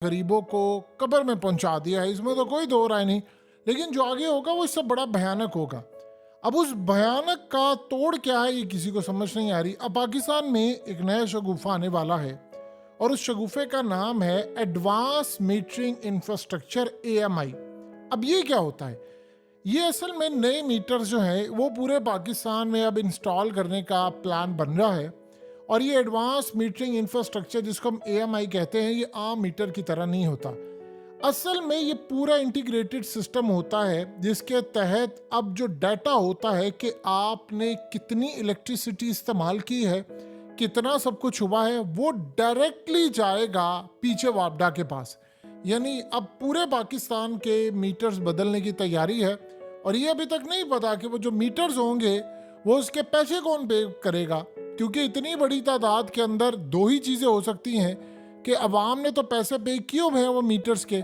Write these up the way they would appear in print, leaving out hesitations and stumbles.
गरीबों को कब्र में पहुंचा दिया है, इसमें तो कोई दो राय नहीं। लेकिन जो आगे होगा वो इससे बड़ा भयानक होगा। अब उस भयानक का तोड़ क्या है ये किसी को समझ नहीं आ रही। अब पाकिस्तान में एक नया शगुफा आने वाला है और उस शगुफे का नाम है एडवांस मीटरिंग इंफ्रास्ट्रक्चर AMI। अब ये क्या होता है? ये असल में नए मीटर्स जो हैं वो पूरे पाकिस्तान में अब इंस्टॉल करने का प्लान बन रहा है। और ये एडवांस मीटरिंग इंफ्रास्ट्रक्चर जिसको हम AMI कहते हैं, ये आम मीटर की तरह नहीं होता। असल में ये पूरा इंटीग्रेटेड सिस्टम होता है जिसके तहत अब जो डाटा होता है कि आपने कितनी इलेक्ट्रिसिटी इस्तेमाल की है, कितना सब कुछ हुआ है, वो डायरेक्टली जाएगा पीछे वापडा के पास। यानी अब पूरे पाकिस्तान के मीटर्स बदलने की तैयारी है और ये अभी तक नहीं पता कि वो जो मीटर्स होंगे वो उसके पैसे कौन पे करेगा, क्योंकि इतनी बड़ी तादाद के अंदर दो ही चीज़ें हो सकती हैं कि अवाम ने तो पैसे पे किए हुए हैं वो मीटर्स के,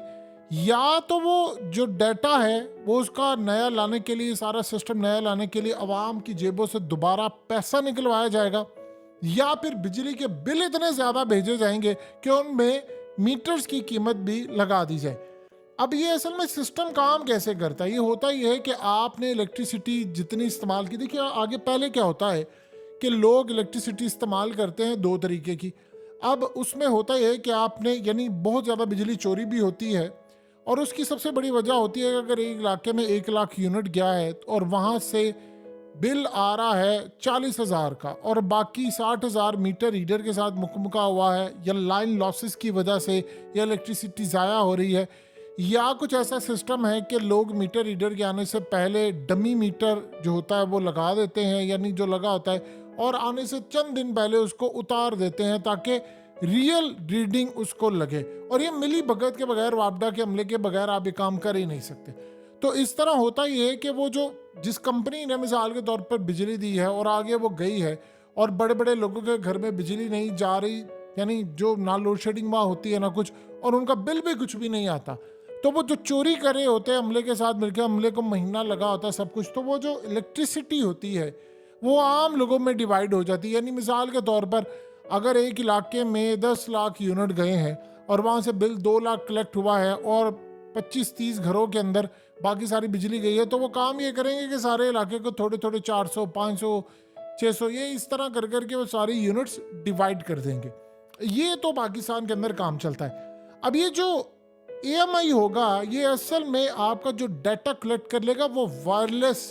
या तो वो जो डाटा है वो उसका नया लाने के लिए, सारा सिस्टम नया लाने के लिए अवाम की जेबों से दोबारा पैसा निकलवाया जाएगा, या फिर बिजली के बिल इतने ज़्यादा भेजे जाएंगे कि उनमें मीटर्स की कीमत भी लगा दी जाए। अब ये असल में सिस्टम काम कैसे करता है? ये होता ही है कि आपने इलेक्ट्रिसिटी जितनी इस्तेमाल की, देखिए आगे पहले क्या होता है कि लोग इलेक्ट्रिसिटी इस्तेमाल करते हैं दो तरीके की। अब उसमें होता यह है कि आपने यानी बहुत ज़्यादा बिजली चोरी भी होती है और उसकी सबसे बड़ी वजह होती है कि अगर एक इलाके में 1 लाख यूनिट गया है और वहाँ से बिल आ रहा है 40,000 का और बाकी 60,000 मीटर रीडर के साथ मुकमुका हुआ है, या लाइन लॉसेस की वजह से या इलेक्ट्रिसिटी ज़ाया हो रही है, या कुछ ऐसा सिस्टम है कि लोग मीटर रीडर के आने से पहले डमी मीटर जो होता है वो लगा देते हैं, यानी जो लगा होता है, और आने से चंद दिन पहले उसको उतार देते हैं ताकि रियल रीडिंग उसको लगे। और ये मिली भगत के बगैर, वापडा के अमले के बगैर आप ये काम कर ही नहीं सकते। तो इस तरह होता ही है कि वो जो जिस कंपनी ने मिसाल के तौर पर बिजली दी है और आगे वो गई है और बड़े बड़े लोगों के घर में बिजली नहीं जा रही, यानी जो ना लोड शेडिंग वहाँ होती है ना कुछ, और उनका बिल भी कुछ भी नहीं आता, तो वो जो चोरी कर रहे होते हैं अमले के साथ मिलकर, अमले को महीना लगा होता है सब कुछ, तो वो जो इलेक्ट्रिसिटी होती है वो आम लोगों में डिवाइड हो जाती है। यानी मिसाल के तौर पर अगर एक इलाके में 10 लाख यूनिट गए हैं और वहाँ से बिल 2 लाख कलेक्ट हुआ है और 25-30 घरों के अंदर बाकी सारी बिजली गई है, तो वो काम ये करेंगे कि सारे इलाके को थोड़े थोड़े 400, 500, 600 ये इस तरह कर करके वो सारी यूनिट्स डिवाइड कर देंगे। ये तो पाकिस्तान के अंदर काम चलता है। अब ये जो AMI होगा ये असल में आपका जो डाटा कलेक्ट कर लेगा वो वायरलेस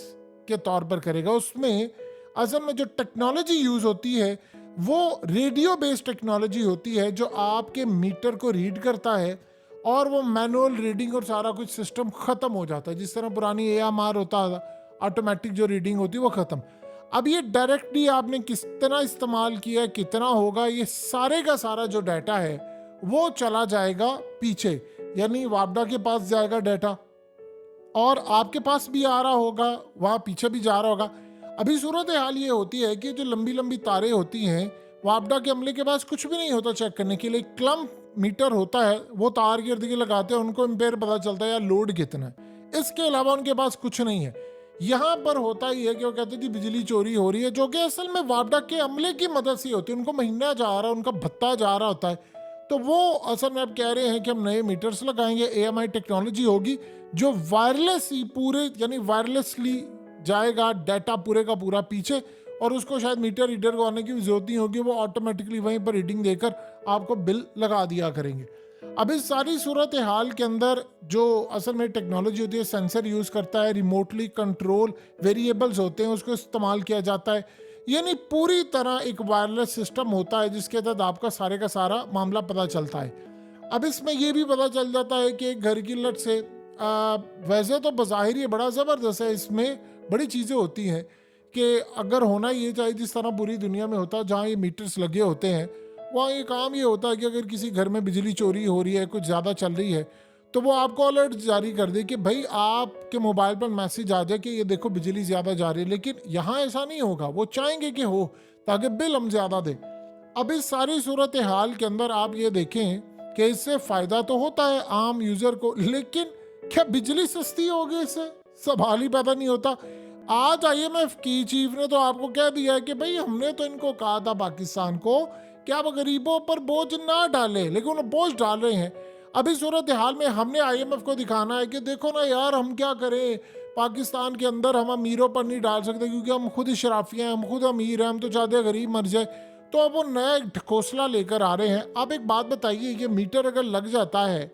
के तौर पर करेगा। उसमें असल में जो टेक्नोलॉजी यूज होती है वो रेडियो बेस्ड टेक्नोलॉजी होती है जो आपके मीटर को रीड करता है और वो मैनुअल रीडिंग और सारा कुछ सिस्टम खत्म हो जाता है। जिस तरह पुरानी AMR होता था, ऑटोमेटिक जो रीडिंग होती है वो खत्म। अब ये डायरेक्टली आपने कितना इस्तेमाल किया है, कितना होगा, ये सारे का सारा जो डाटा है वो चला जाएगा पीछे, यानी वापडा के पास जाएगा डाटा और आपके पास भी आ रहा होगा, वहाँ पीछे भी जा रहा होगा। अभी सूरत हाल ये होती है कि जो लंबी लंबी तारें होती हैं, वापडा के अमले के पास कुछ भी नहीं होता चेक करने के लिए। क्लम्प मीटर होता है, वो तार गिर्द के लगाते हैं, उनको एम्पेयर पता चलता है या लोड कितना है, इसके अलावा उनके पास कुछ नहीं है। यहाँ पर होता ही है कि वो कहते हैं कि बिजली चोरी हो रही है, जो कि असल में वापडा के अमले की मदद से होती है। उनको महीना जा रहा है, उनका भत्ता जा रहा होता है, तो वो असल में अब कह रहे हैं कि हम नए मीटर्स लगाएंगे, AMI टेक्नोलॉजी होगी जो वायरलेस ही पूरे यानी वायरलेसली जाएगा डाटा पूरे का पूरा पीछे, और उसको शायद मीटर रीडर को आने की भी जरूरत नहीं होगी, वो ऑटोमेटिकली वहीं पर रीडिंग देकर आपको बिल लगा दिया करेंगे। अब इस सारी सूरत हाल के अंदर जो असल में टेक्नोलॉजी होती है, सेंसर यूज करता है, रिमोटली कंट्रोल वेरिएबल्स होते हैं उसको इस्तेमाल किया जाता है, यानी पूरी तरह एक वायरलेस सिस्टम होता है जिसके तहत आपका सारे का सारा मामला पता चलता है। अब इसमें यह भी पता चल जाता है कि एक घर की लट से वैसे तो बज़ाहिर ये बड़ा ज़बरदस्त है, इसमें बड़ी चीज़ें होती हैं कि अगर होना ये चाहिए जिस तरह पूरी दुनिया में होता है जहाँ ये मीटर्स लगे होते हैं, वहाँ ये काम ये होता है कि अगर किसी घर में बिजली चोरी हो रही है, कुछ ज़्यादा चल रही है, तो वो आपको अलर्ट जारी कर दे कि भाई आपके मोबाइल पर मैसेज आ जाए कि ये देखो बिजली ज़्यादा जा रही है। लेकिन यहाँ ऐसा नहीं होगा, वो चाहेंगे कि हो ताकि बिल हम ज़्यादा दें। अब इस सारी सूरत हाल के अंदर आप ये देखें कि इससे फ़ायदा तो होता है आम यूज़र को, लेकिन क्या बिजली सस्ती होगी? इससे सवाल ही पैदा नहीं होता। आज IMF की चीफ ने तो आपको कह दिया है कि भाई हमने तो इनको कहा था पाकिस्तान को कि आप गरीबों पर बोझ ना डालें, लेकिन वो बोझ डाल रहे हैं। अभी सूरत हाल में हमने आईएमएफ को दिखाना है कि देखो ना यार, हम क्या करें, पाकिस्तान के अंदर हम अमीरों पर नहीं डाल सकते क्योंकि हम खुद शराफिया हैं, हम खुद अमीर हैं, हम तो चाहते हैं गरीब मर जाए। तो अब वो नया एक ढकोसला लेकर आ रहे हैं। अब एक बात बताइए, ये मीटर अगर लग जाता है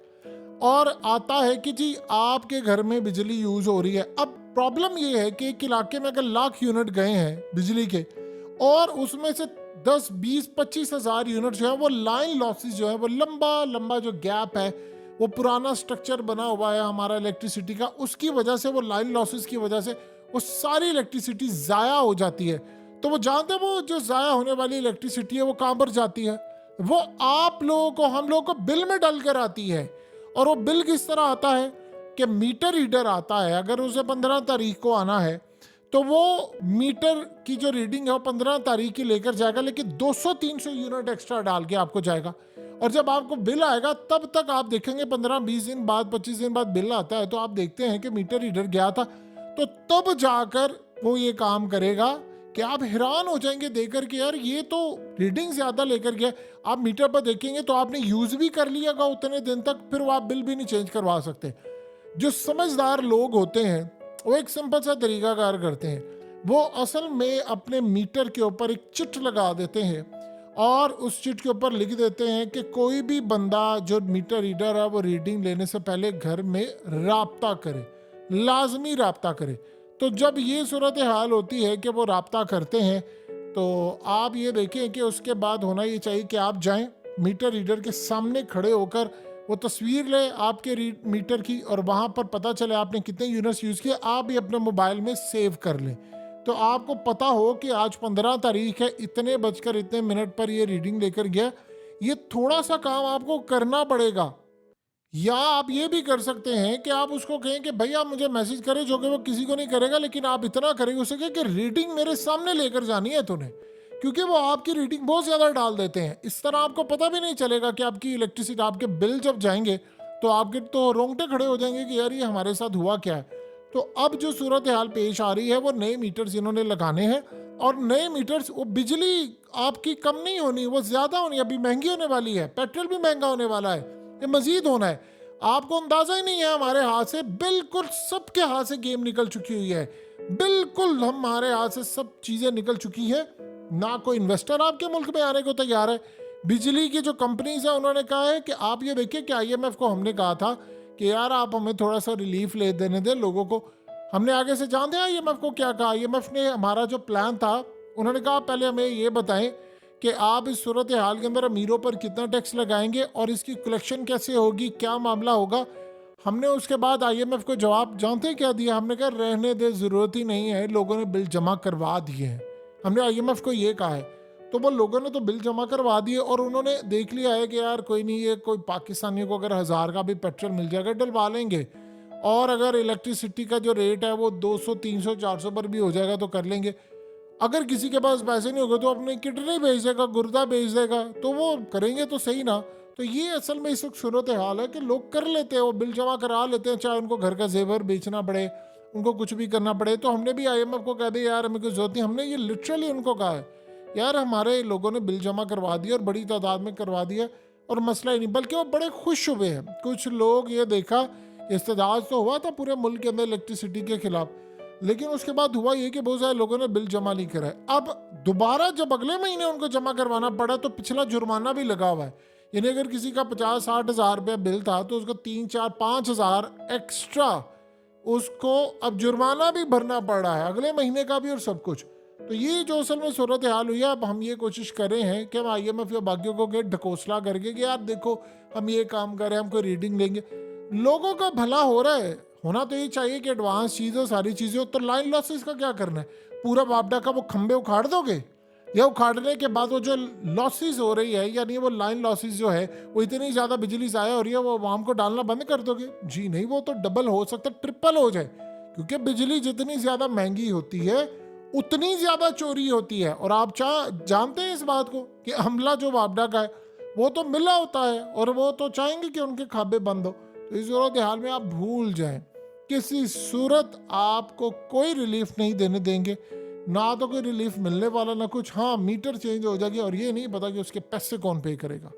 और आता है कि जी आपके घर में बिजली यूज हो रही है, अब प्रॉब्लम ये है कि एक इलाके में अगर लाख यूनिट गए हैं बिजली के और उसमें से 10, 20, 25 हजार यूनिट जो है वो लाइन लॉसेस जो है, वो लंबा लंबा जो गैप है, वो पुराना स्ट्रक्चर बना हुआ है हमारा इलेक्ट्रिसिटी का, उसकी वजह से, वो लाइन लॉसेस की वजह से वो सारी इलेक्ट्रिसिटी ज़ाया हो जाती है। तो वो जानते हैं वो जो ज़ाया होने वाली इलेक्ट्रिसिटी है वो कहाँ पर जाती है? वो आप लोगों को, हम लोगों को बिल में डल कर आती है। और वो बिल किस तरह आता है कि मीटर रीडर आता है, अगर उसे 15 तारीख को आना है तो वो मीटर की जो रीडिंग है वो 15 तारीख की लेकर जाएगा, लेकिन 200-300 यूनिट एक्स्ट्रा डाल के आपको जाएगा। और जब आपको बिल आएगा तब तक आप देखेंगे 15-20 दिन बाद, 25 दिन बाद बिल आता है तो आप देखते हैं कि मीटर रीडर गया था। तो तब जाकर वो ये काम करेगा कि आप हैरान हो जाएंगे देखकर कि यार ये तो रीडिंग ज्यादा लेकर गया। आप मीटर पर देखेंगे तो आपने यूज भी कर लिया उतने दिन तक, फिर वो आप बिल भी नहीं चेंज करवा सकते। जो समझदार लोग होते हैं वो एक सिंपल सा तरीकाकार करते हैं, वो असल में अपने मीटर के ऊपर एक चिट लगा देते हैं और उस चिट के ऊपर लिख देते हैं कि कोई भी बंदा जो मीटर रीडर है वो रीडिंग लेने से पहले घर में राब्ता करे, लाजमी राब्ता करे। तो जब ये सूरत हाल होती है कि वो राब्ता करते हैं तो आप ये देखें कि उसके बाद होना ये चाहिए कि आप जाएं मीटर रीडर के सामने खड़े होकर वो तस्वीर ले आपके मीटर की, और वहाँ पर पता चले आपने कितने यूनिट्स यूज़ किए, आप भी अपने मोबाइल में सेव कर लें। तो आपको पता हो कि आज 15 तारीख है, इतने बजकर इतने मिनट पर ये रीडिंग लेकर गया। ये थोड़ा सा काम आपको करना पड़ेगा। या आप ये भी कर सकते हैं कि आप उसको कहें कि भैया मुझे मैसेज करें, जो कि वो किसी को नहीं करेगा, लेकिन आप इतना करेंगे उसे कि रीडिंग मेरे सामने लेकर जानी है तूने, क्योंकि वो आपकी रीडिंग बहुत ज़्यादा डाल देते हैं। इस तरह आपको पता भी नहीं चलेगा कि आपकी इलेक्ट्रिसिटी, आपके बिल जब जाएंगे तो आपके तो रोंगटे खड़े हो जाएंगे कि यार ये हमारे साथ हुआ क्या है। तो अब जो सूरत हाल पेश आ रही है वो नए मीटर्स इन्होंने लगाने हैं, और नए मीटर्स, वो बिजली आपकी कम नहीं होनी, वो ज़्यादा होनी, अभी महंगी होने वाली है, पेट्रोल भी महंगा होने वाला है, ये मजीद होना है। आपको अंदाजा ही नहीं है, हमारे हाथ से बिल्कुल सबके हाथ से गेम निकल चुकी हुई है, बिल्कुल हमारे हाथ से सब चीज़ें निकल चुकी हैं। ना कोई इन्वेस्टर आपके मुल्क में आने को तैयार है। बिजली की जो कंपनीज है उन्होंने कहा है कि आप ये देखिए कि आईएमएफ को हमने कहा था कि यार आप हमें थोड़ा सा रिलीफ ले देने दें लोगों को। हमने आगे से जानते हैं आईएमएफ को क्या कहा। आईएमएफ ने हमारा जो प्लान था, उन्होंने कहा पहले हमें ये बताएं कि आप इस सूरत हाल के अंदर अमीरों पर कितना टैक्स लगाएंगे और इसकी कलेक्शन कैसे होगी, क्या मामला होगा। हमने उसके बाद आईएमएफ को जवाब जानते हैं क्या दिया? हमने कहा रहने दे, ज़रूरत ही नहीं है, लोगों ने बिल जमा करवा दिए हैं। हमने आईएमएफ को ये कहा है। तो वो लोगों ने तो बिल जमा करवा दिए और उन्होंने देख लिया है कि यार कोई नहीं, ये कोई पाकिस्तानियों को अगर 1000 का भी पेट्रोल मिल जाएगा डलवा लेंगे, और अगर इलेक्ट्रिसिटी का जो रेट है वो 200, 300, 400 पर भी हो जाएगा तो कर लेंगे। अगर किसी के पास पैसे नहीं होंगे तो अपने किडनी बेच देगा, गुर्दा बेच देगा, तो वो करेंगे तो सही ना। तो ये असल में इस वक्त सूरत हाल है कि लोग कर लेते हैं, वो बिल जमा करा लेते हैं, चाहे उनको घर का जेवर बेचना पड़े, उनको कुछ भी करना पड़े। तो हमने भी आईएमएफ को कह दिया यार हमें कुछ जरूरत नहीं। हमने ये लिटरली उनको कहा है यार हमारे लोगों ने बिल जमा करवा दिया और बड़ी तादाद में करवा दिया और मसला ही नहीं, बल्कि वो बड़े खुश हुए हैं। कुछ लोग ये देखा, इस्तेजाज तो हुआ था पूरे मुल्क के अंदर इलेक्ट्रिसिटी के खिलाफ, लेकिन उसके बाद हुआ ये कि बहुत सारे लोगों ने बिल जमा नहीं कराए। अब दोबारा जब अगले महीने उनको जमा करवाना पड़ा तो पिछला जुर्माना भी लगा हुआ है। यानी अगर किसी का 50-60 हज़ार रुपया बिल था तो उसका 3-4-5 हज़ार एक्स्ट्रा उसको अब जुर्माना भी भरना पड़ रहा है, अगले महीने का भी और सब कुछ। तो ये जो असल में सूरत हाल हुई है, अब हम ये कोशिश कर रहे हैं कि हम आईएमएफ या बाकियों को ढकोसला करके कि यार देखो हम ये काम कर रहे हैं, हम कोई रीडिंग लेंगे। लोगों का भला हो रहा है, होना तो ये चाहिए कि एडवांस चीज़ हो, सारी चीज़ें हो। तो लाइन लॉसेस का क्या करना है? पूरा बापडा का वो खंबे उखाड़ दोगे, या उखाड़ने के बाद वो जो लॉसेस हो रही है, यानी वो लाइन लॉसेस जो है वो इतनी ज़्यादा बिजली ज़ाया हो रही है, वो आवाम को डालना बंद कर दोगे? जी नहीं, वो तो डबल हो सकता है, ट्रिपल हो जाए, क्योंकि बिजली जितनी ज़्यादा महंगी होती है उतनी ज़्यादा चोरी होती है। और आप जानते हैं इस बात को कि अमला जो बापडा का है वो तो मिला होता है और वो तो चाहेंगे कि उनके खाबे बंद हो। तो इस सूरत हाल में आप भूल जाएं, किसी सूरत आपको कोई रिलीफ नहीं देने देंगे, ना तो कोई रिलीफ मिलने वाला ना कुछ। हाँ, मीटर चेंज हो जाएगी और ये नहीं पता कि उसके पैसे कौन पे करेगा।